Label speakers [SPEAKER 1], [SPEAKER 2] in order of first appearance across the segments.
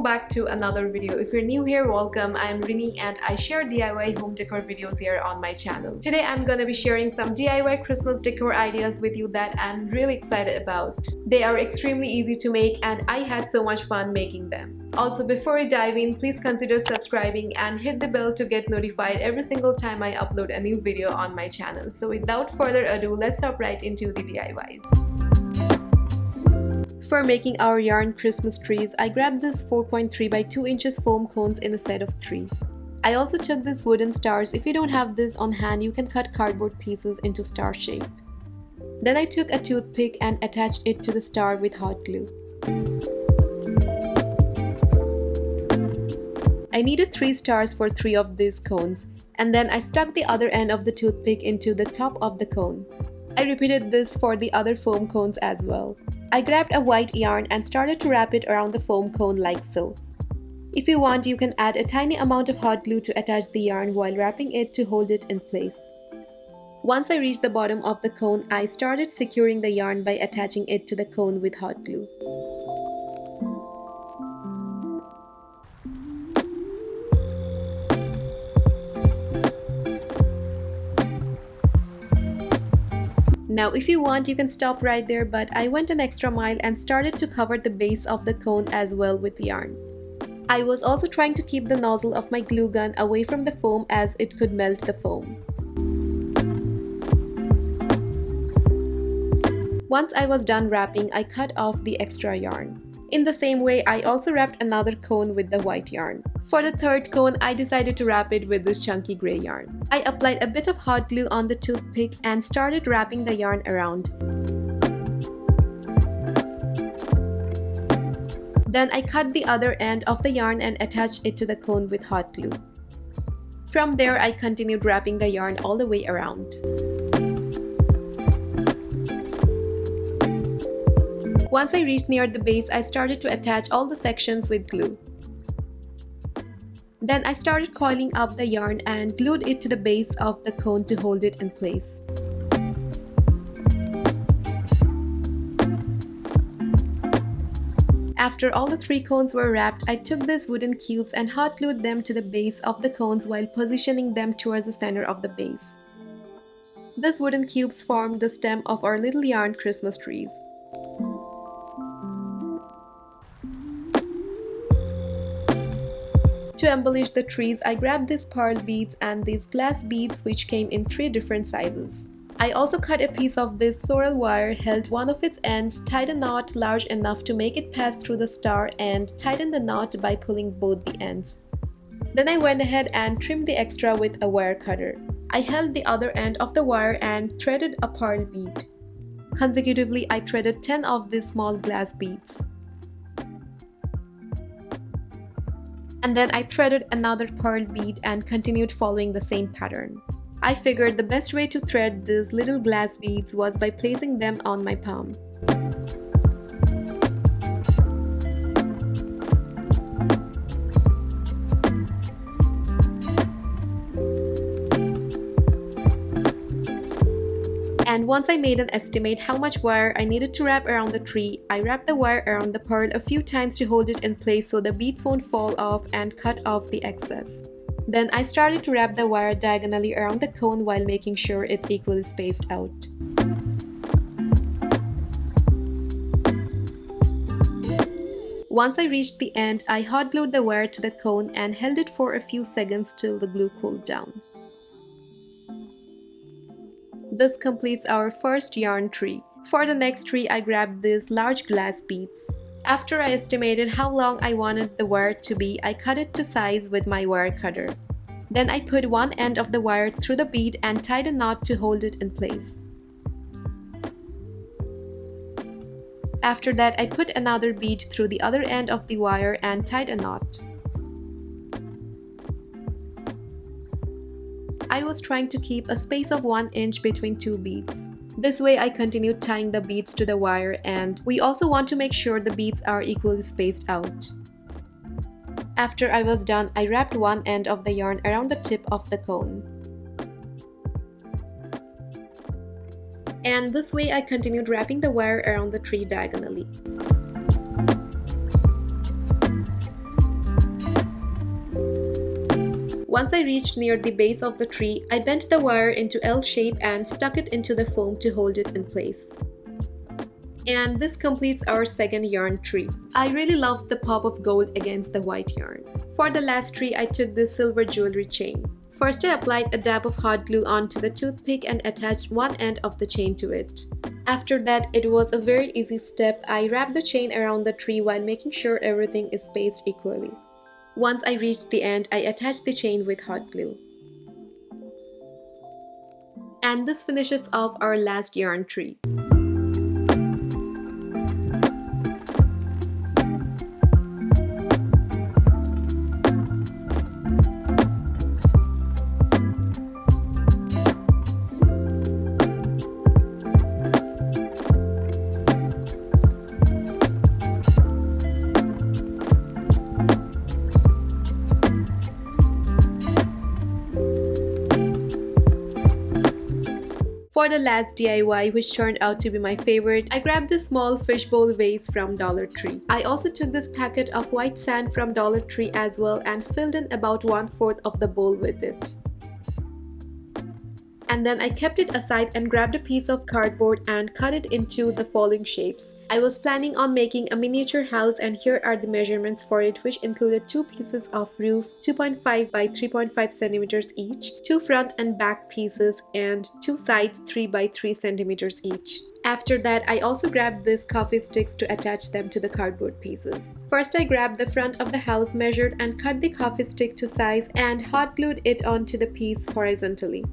[SPEAKER 1] back to another video. If you're new here, welcome. I'm Rini and I share DIY home decor videos here on my channel. Today I'm gonna be sharing some DIY Christmas decor ideas with you that I'm really excited about. They are extremely easy to make and I had so much fun making them. Also, before we dive in, please consider subscribing and hit the bell to get notified every single time I upload a new video on my channel. So without further ado, let's hop right into the DIYs. For making our yarn Christmas trees, I grabbed this 4.3 by 2 inches foam cones in a set of 3. I also took these wooden stars. If you don't have this on hand, you can cut cardboard pieces into star shape. Then I took a toothpick and attached it to the star with hot glue. I needed 3 stars for 3 of these cones, and then I stuck the other end of the toothpick into the top of the cone. I repeated this for the other foam cones as well. I grabbed a white yarn and started to wrap it around the foam cone like so. If you want, you can add a tiny amount of hot glue to attach the yarn while wrapping it to hold it in place. Once I reached the bottom of the cone, I started securing the yarn by attaching it to the cone with hot glue. Now if you want, you can stop right there, but I went an extra mile and started to cover the base of the cone as well with yarn. I was also trying to keep the nozzle of my glue gun away from the foam as it could melt the foam. Once I was done wrapping, I cut off the extra yarn. In the same way, I also wrapped another cone with the white yarn. For the third cone, I decided to wrap it with this chunky gray yarn. I applied a bit of hot glue on the toothpick and started wrapping the yarn around. Then I cut the other end of the yarn and attached it to the cone with hot glue. From there, I continued wrapping the yarn all the way around. Once I reached near the base, I started to attach all the sections with glue. Then I started coiling up the yarn and glued it to the base of the cone to hold it in place. After all the 3 cones were wrapped, I took these wooden cubes and hot glued them to the base of the cones while positioning them towards the center of the base. These wooden cubes formed the stem of our little yarn Christmas trees. To embellish the trees, I grabbed these pearl beads and these glass beads which came in 3 different sizes. I also cut a piece of this floral wire, held one of its ends, tied a knot large enough to make it pass through the star and tightened the knot by pulling both the ends. Then I went ahead and trimmed the extra with a wire cutter. I held the other end of the wire and threaded a pearl bead. Consecutively, I threaded 10 of these small glass beads. And then I threaded another pearl bead and continued following the same pattern. I figured the best way to thread these little glass beads was by placing them on my palm. And once I made an estimate how much wire I needed to wrap around the tree, I wrapped the wire around the pearl a few times to hold it in place so the beads won't fall off and cut off the excess. Then I started to wrap the wire diagonally around the cone while making sure it's equally spaced out. Once I reached the end, I hot glued the wire to the cone and held it for a few seconds till the glue cooled down. This completes our first yarn tree. For the next tree, I grabbed these large glass beads. After I estimated how long I wanted the wire to be, I cut it to size with my wire cutter. Then I put one end of the wire through the bead and tied a knot to hold it in place. After that, I put another bead through the other end of the wire and tied a knot. I was trying to keep a space of 1 inch between 2 beads. This way I continued tying the beads to the wire, and we also want to make sure the beads are equally spaced out. After I was done, I wrapped one end of the yarn around the tip of the cone. And this way I continued wrapping the wire around the tree diagonally. Once I reached near the base of the tree, I bent the wire into L shape and stuck it into the foam to hold it in place. And this completes our second yarn tree. I really loved the pop of gold against the white yarn. For the last tree, I took this silver jewelry chain. First, I applied a dab of hot glue onto the toothpick and attached one end of the chain to it. After that, it was a very easy step. I wrapped the chain around the tree while making sure everything is spaced equally. Once I reached the end, I attached the chain with hot glue. And this finishes off our last yarn tree. For the last DIY, which turned out to be my favorite, I grabbed this small fishbowl vase from Dollar Tree. I also took this packet of white sand from Dollar Tree as well and filled in about 1/4 of the bowl with it. And then I kept it aside and grabbed a piece of cardboard and cut it into the following shapes. I was planning on making a miniature house, and here are the measurements for it, which included 2 pieces of roof, 2.5 by 3.5 centimeters each, 2 front and back pieces, and 2 sides 3 by 3 centimeters each. After that, I also grabbed these coffee sticks to attach them to the cardboard pieces. First, I grabbed the front of the house, measured and cut the coffee stick to size and hot glued it onto the piece horizontally.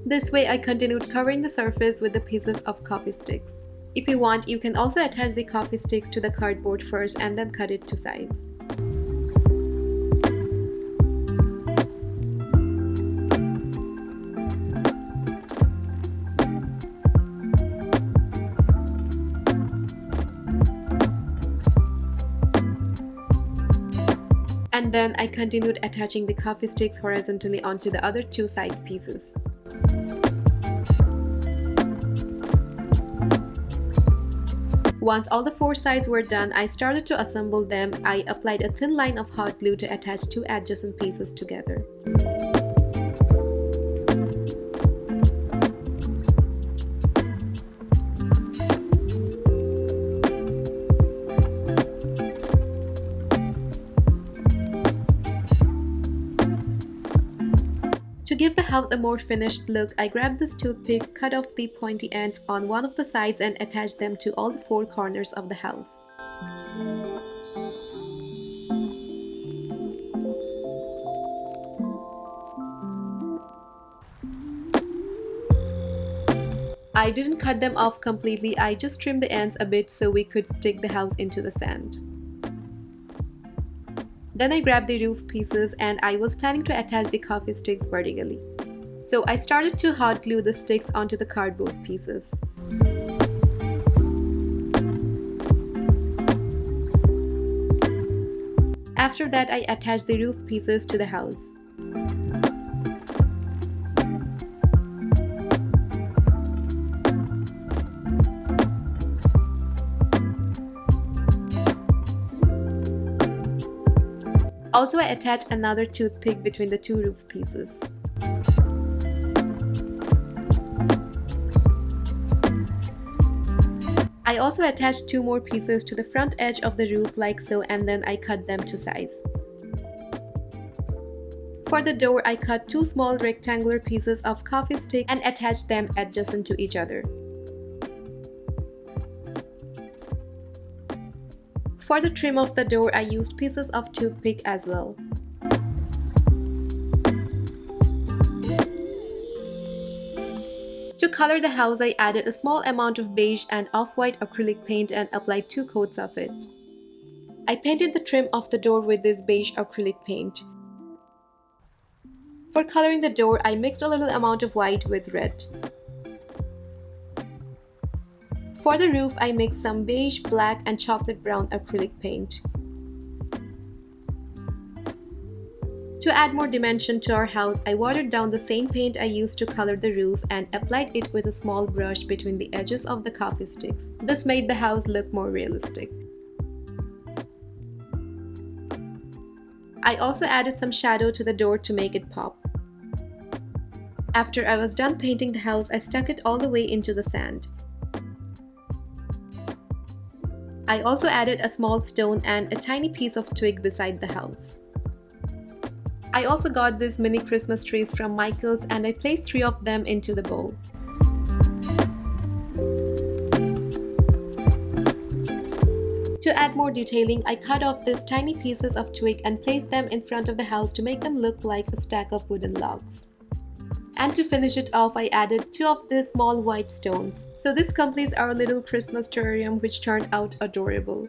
[SPEAKER 1] This way, I continued covering the surface with the pieces of coffee sticks. If you want, you can also attach the coffee sticks to the cardboard first and then cut it to size. And then I continued attaching the coffee sticks horizontally onto the other 2 side pieces. Once all the 4 sides were done, I started to assemble them. I applied a thin line of hot glue to attach 2 adjacent pieces together. To give the house a more finished look, I grabbed these toothpicks, cut off the pointy ends on one of the sides and attached them to all the 4 corners of the house. I didn't cut them off completely, I just trimmed the ends a bit so we could stick the house into the sand. Then I grabbed the roof pieces and I was planning to attach the coffee sticks vertically. So I started to hot glue the sticks onto the cardboard pieces. After that, I attached the roof pieces to the house. Also, I attached another toothpick between the 2 roof pieces. I also attached 2 more pieces to the front edge of the roof like so, and then I cut them to size. For the door, I cut 2 small rectangular pieces of coffee stick and attached them adjacent to each other. For the trim of the door, I used pieces of toothpick as well. To color the house, I added a small amount of beige and off-white acrylic paint and applied 2 coats of it. I painted the trim of the door with this beige acrylic paint. For coloring the door, I mixed a little amount of white with red. For the roof, I mixed some beige, black, and chocolate brown acrylic paint. To add more dimension to our house, I watered down the same paint I used to color the roof and applied it with a small brush between the edges of the coffee sticks. This made the house look more realistic. I also added some shadow to the door to make it pop. After I was done painting the house, I stuck it all the way into the sand. I also added a small stone and a tiny piece of twig beside the house. I also got these mini Christmas trees from Michael's and I placed 3 of them into the bowl. To add more detailing, I cut off these tiny pieces of twig and placed them in front of the house to make them look like a stack of wooden logs. And to finish it off, I added 2 of these small white stones. So this completes our little Christmas terrarium, which turned out adorable.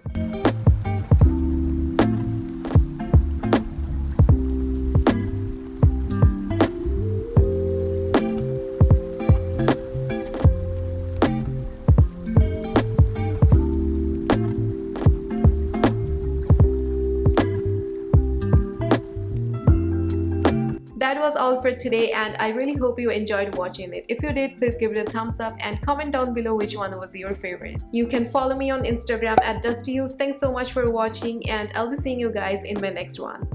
[SPEAKER 1] That was all for today and I really hope you enjoyed watching it. If you did, please give it a thumbs up and comment down below which one was your favorite. You can follow me on Instagram at DustyYous. Thanks so much for watching and I'll be seeing you guys in my next one.